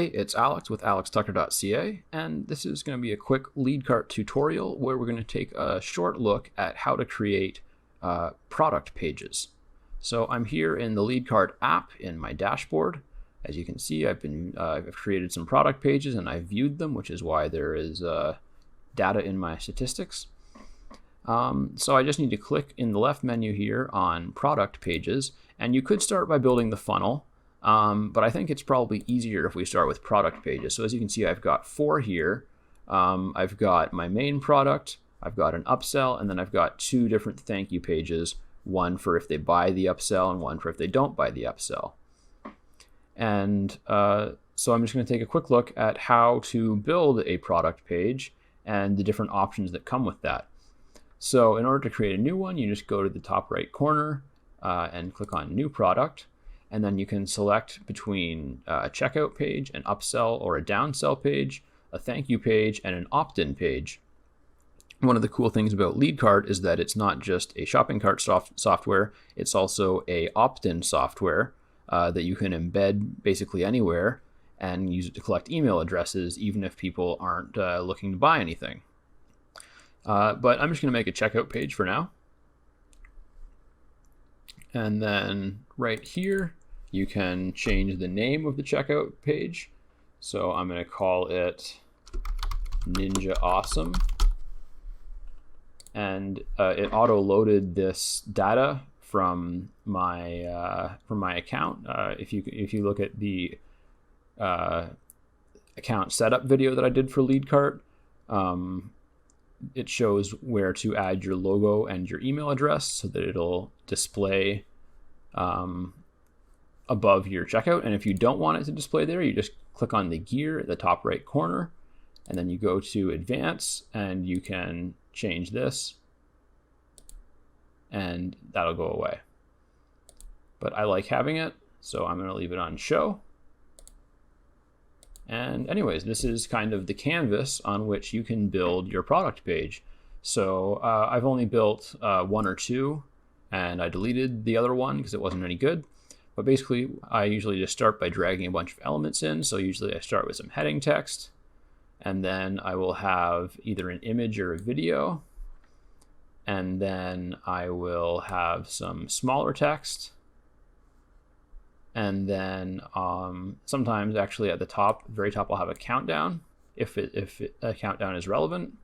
Hey, it's Alex with alextucker.ca, and this is going to be a quick LeadCart tutorial where we're going to take a short look at how to create product pages. So I'm here in the LeadCart app in my dashboard. As you can see, I've created some product pages and I've viewed them, which is why there is data in my statistics. So I just need to click in the left menu here on product pages, and you could start by building the funnel. But I think it's probably easier if we start with product pages. So as you can see, I've got 4 here. I've got my main product, I've got an upsell, and then I've got 2 different thank you pages, one for if they buy the upsell and one for if they don't buy the upsell. And so I'm just going to take a quick look at how to build a product page and the different options that come with that. So in order to create a new one, you just go to the top right corner and click on New Product. And then you can select between a checkout page, an upsell or a downsell page, a thank you page, and an opt-in page. One of the cool things about LeadCart is that it's not just a shopping cart software, it's also a opt-in software that you can embed basically anywhere and use it to collect email addresses even if people aren't looking to buy anything. But I'm just going to make a checkout page for now. And then right here, you can change the name of the checkout page. So I'm going to call it Ninja Awesome. And it auto-loaded this data from my account. If you look at the account setup video that I did for LeadCart, it shows where to add your logo and your email address so that it'll display above your checkout. And if you don't want it to display there, you just click on the gear at the top right corner, and then you go to Advanced, and you can change this, and that'll go away. But I like having it, so I'm going to leave it on Show. And anyways, this is kind of the canvas on which you can build your product page. So I've only built 1 or 2, and I deleted the other one because it wasn't any good. But basically, I usually just start by dragging a bunch of elements in. So usually I start with some heading text, and then I will have either an image or a video, and then I will have some smaller text. And then sometimes actually at the top, very top, I'll have a countdown if a countdown is relevant.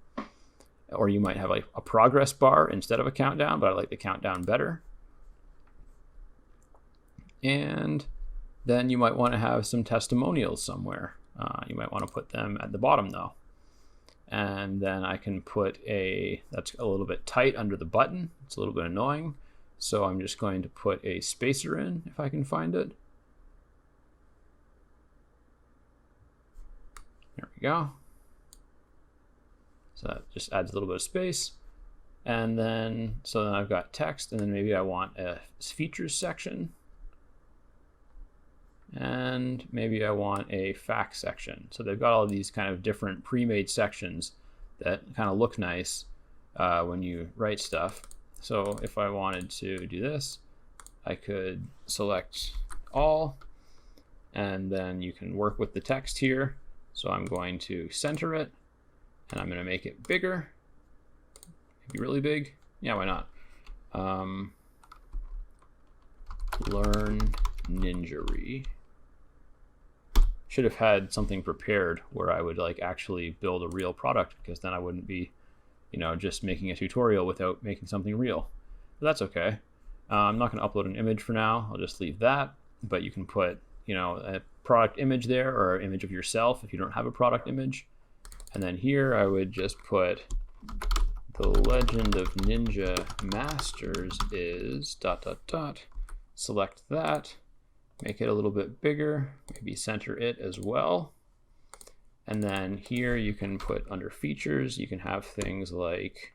Or you might have like a progress bar instead of a countdown, but I like the countdown better. And then you might want to have some testimonials somewhere. You might want to put them at the bottom though. And then I can put that's a little bit tight under the button. It's a little bit annoying. So I'm just going to put a spacer in if I can find it. There we go. So that just adds a little bit of space. And then, so then I've got text, and then maybe I want a features section. And maybe I want a facts section. So they've got all of these kind of different pre-made sections that kind of look nice when you write stuff. So if I wanted to do this, I could select all, and then you can work with the text here. So I'm going to center it, and I'm going to make it bigger, maybe really big. Yeah, why not? Learn Ninjery. Should have had something prepared where I would like actually build a real product, because then I wouldn't be, just making a tutorial without making something real. But that's okay. I'm not going to upload an image for now. I'll just leave that. But you can put, a product image there, or an image of yourself if you don't have a product image. And then here I would just put the Legend of Ninja Masters is ... Select that, make it a little bit bigger, maybe center it as well. And then here you can put under features, you can have things like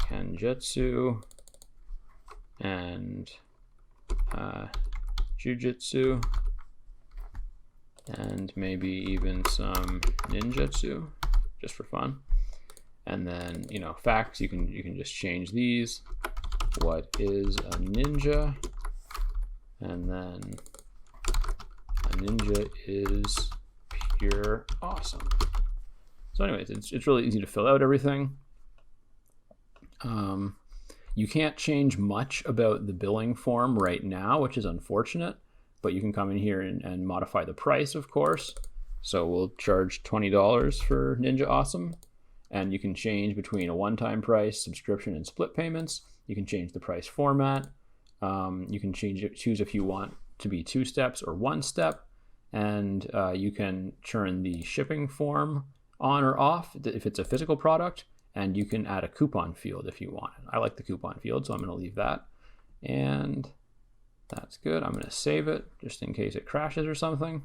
Kenjutsu and Jujutsu, and maybe even some ninjutsu, just for fun. And then, facts, you can just change these. What is a ninja? And then Ninja is pure awesome. So anyways, it's really easy to fill out everything. You can't change much about the billing form right now, which is unfortunate, but you can come in here and modify the price, of course. So we'll charge $20 for Ninja Awesome, and you can change between a one-time price, subscription, and split payments. You can change the price format. You can choose if you want to be 2 steps or 1 step, and you can turn the shipping form on or off if it's a physical product, and you can add a coupon field if you want. I like the coupon field, so I'm going to leave that. And that's good. I'm going to save it just in case it crashes or something.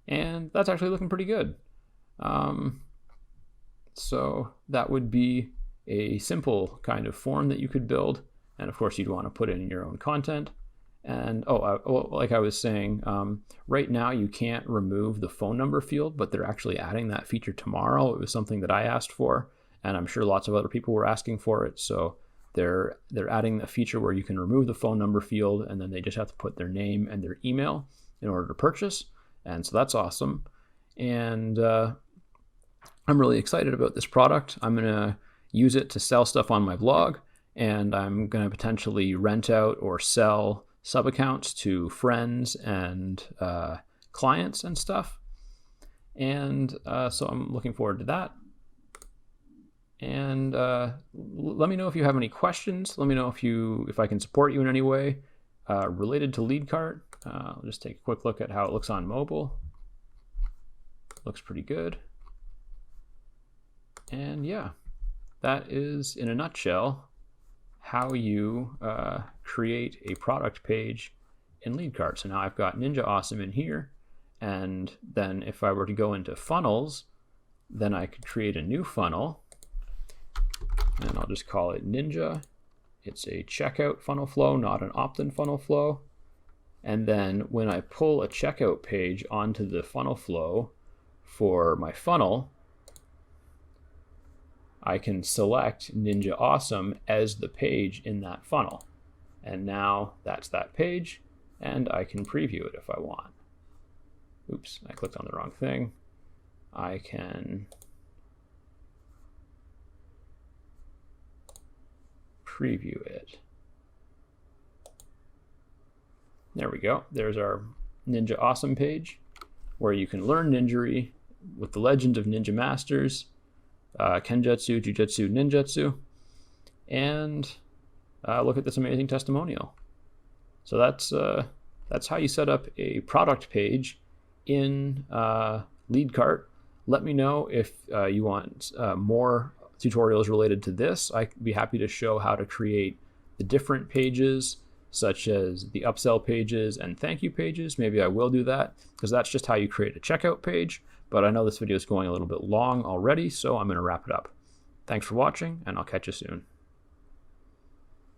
And that's actually looking pretty good. So that would be a simple kind of form that you could build. And of course, you'd want to put in your own content. And like I was saying, right now you can't remove the phone number field, but they're actually adding that feature tomorrow. It was something that I asked for, and I'm sure lots of other people were asking for it. So they're adding a feature where you can remove the phone number field, and then they just have to put their name and their email in order to purchase. And so that's awesome. And I'm really excited about this product. I'm going to use it to sell stuff on my blog, and I'm going to potentially rent out or sell sub-accounts to friends and clients and stuff. And so I'm looking forward to that. And let me know if you have any questions. Let me know if I can support you in any way related to LeadCart. I'll just take a quick look at how it looks on mobile. Looks pretty good. And yeah, that is in a nutshell how you create a product page in LeadCart. So now I've got Ninja Awesome in here, and then if I were to go into funnels, then I could create a new funnel, and I'll just call it Ninja. It's a checkout funnel flow, not an opt-in funnel flow. And then when I pull a checkout page onto the funnel flow for my funnel, I can select Ninja Awesome as the page in that funnel. And now that's that page, and I can preview it if I want. Oops, I clicked on the wrong thing. I can preview it. There we go. There's our Ninja Awesome page, where you can learn ninjery with the legend of ninja masters, Kenjutsu, Jujutsu, Ninjutsu, and look at this amazing testimonial. So that's how you set up a product page in LeadCart. Let me know if you want more tutorials related to this. I'd be happy to show how to create the different pages, such as the upsell pages and thank you pages. Maybe I will do that, because that's just how you create a checkout page. But I know this video is going a little bit long already, so I'm going to wrap it up. Thanks for watching, and I'll catch you soon.